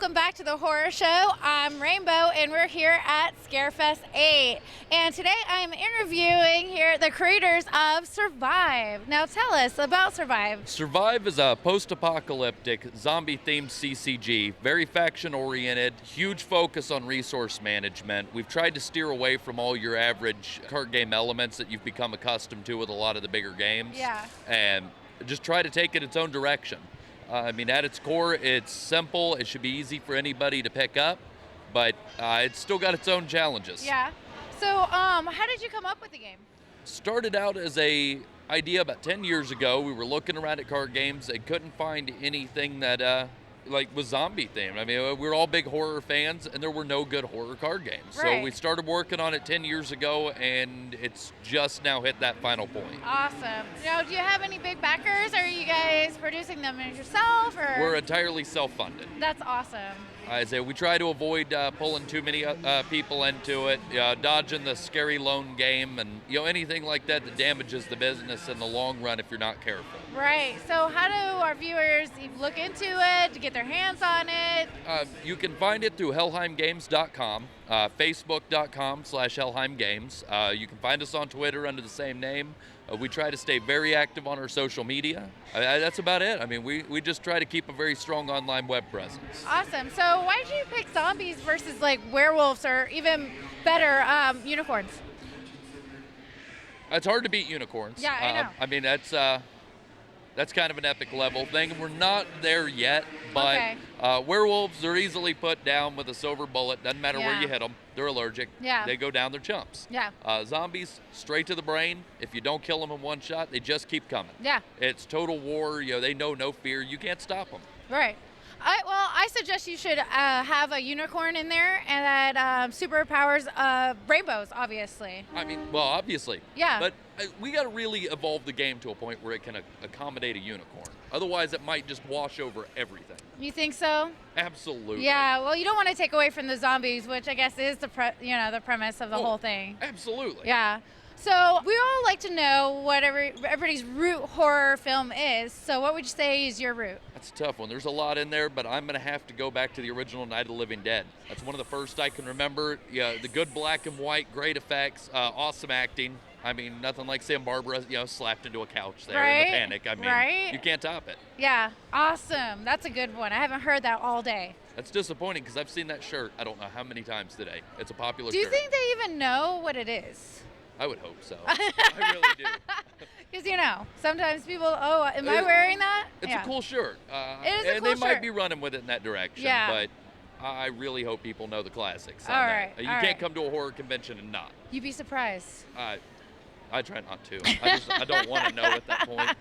welcome back to the Horror Show. I'm Rainbow, and we're here at Scarefest 8. And today I'm interviewing here the creators of Survive. Now tell us about Survive. Survive is a post-apocalyptic, zombie-themed CCG, very faction-oriented, huge focus on resource management. We've tried to steer away from all your average card game elements that you've become accustomed to with a lot of the bigger games. Yeah. And just try to take it its own direction. At its core, it's simple. It should be easy for anybody to pick up, but it's still got its own challenges. Yeah. So, how did you come up with the game? Started out as a idea about 10 years ago. We were looking around at card games and couldn't find anything that was zombie themed. I mean, we were all big horror fans, and there were no good horror card games. Right. So we started working on it 10 years ago, and it's just now hit that final point. Awesome. Now, do you have any big backers? Are you guys producing them yourself, or? We're entirely self-funded. That's awesome. I say we try to avoid pulling too many people into it, dodging the scary loan game, and anything like that damages the business in the long run if you're not careful. Right. So how do our viewers look into it to get their hands on it? You can find it through hellheimgames.com, facebook.com/hellheimgames. You can find us on Twitter under the same name. We try to stay very active on our social media. That's about it. I mean, we just try to keep a very strong online web presence. Awesome. So why did you pick zombies versus like werewolves or even better, unicorns? It's hard to beat unicorns. Yeah, I know. That's kind of an epic level thing. We're not there yet, but Okay. Werewolves are easily put down with a silver bullet. Doesn't matter where Yeah. you hit them. They're allergic. Yeah. They go down, they're chumps. Yeah. Zombies, straight to the brain. If you don't kill them in one shot, they just keep coming. Yeah. It's total war. They know no fear. You can't stop them. Right. I suggest you should have a unicorn in there and that superpowers rainbows, obviously. I mean, well, obviously. Yeah. But we got to really evolve the game to a point where it can accommodate a unicorn. Otherwise, it might just wash over everything. You think so? Absolutely. Yeah. Well, you don't want to take away from the zombies, which I guess is the premise of the whole thing. Absolutely. Yeah. So we all like to know what everybody's root horror film is. So what would you say is your root? That's a tough one. There's a lot in there, but I'm going to have to go back to the original Night of the Living Dead. That's one of the first I can remember. Yeah, the good black and white, great effects, awesome acting. I mean, nothing like Sam Barbara, slapped into a couch there in the panic. I mean, you can't top it. Yeah, awesome. That's a good one. I haven't heard that all day. That's disappointing because I've seen that shirt I don't know how many times today. It's a popular shirt. Do you shirt. think they even know what it is? I would hope so. I really do. Because, sometimes people, am I wearing that? It's a cool shirt. It is a cool shirt. And they might be running with it in that direction. Yeah. But I really hope people know the classics. All right. You can't come to a horror convention and not. You'd be surprised. I try not to. I don't want to know at that point.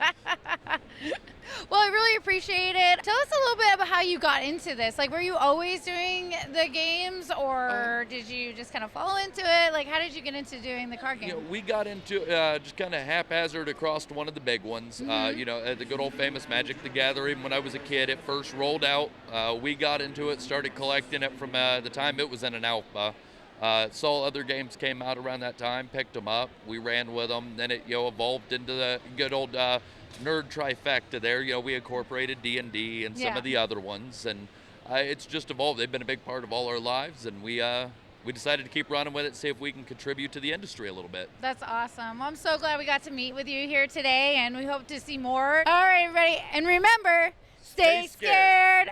Well, I really appreciate it. Tell us a little bit about how you got into this. Like, were you always doing the games, or did you just kind of fall into it? Like, how did you get into doing the card game? We got into just kind of haphazard across one of the big ones. Mm-hmm. The good old famous Magic the Gathering. When I was a kid, it first rolled out. We got into it, started collecting it from the time it was in an alpha. Saw other games came out around that time, picked them up, we ran with them. Then it evolved into the good old nerd trifecta there. We incorporated D&D and some of the other ones, and it's just evolved. They've been a big part of all our lives, and we decided to keep running with it, see if we can contribute to the industry a little bit. That's awesome. I'm so glad we got to meet with you here today, and we hope to see more. All right, everybody, and remember, stay scared.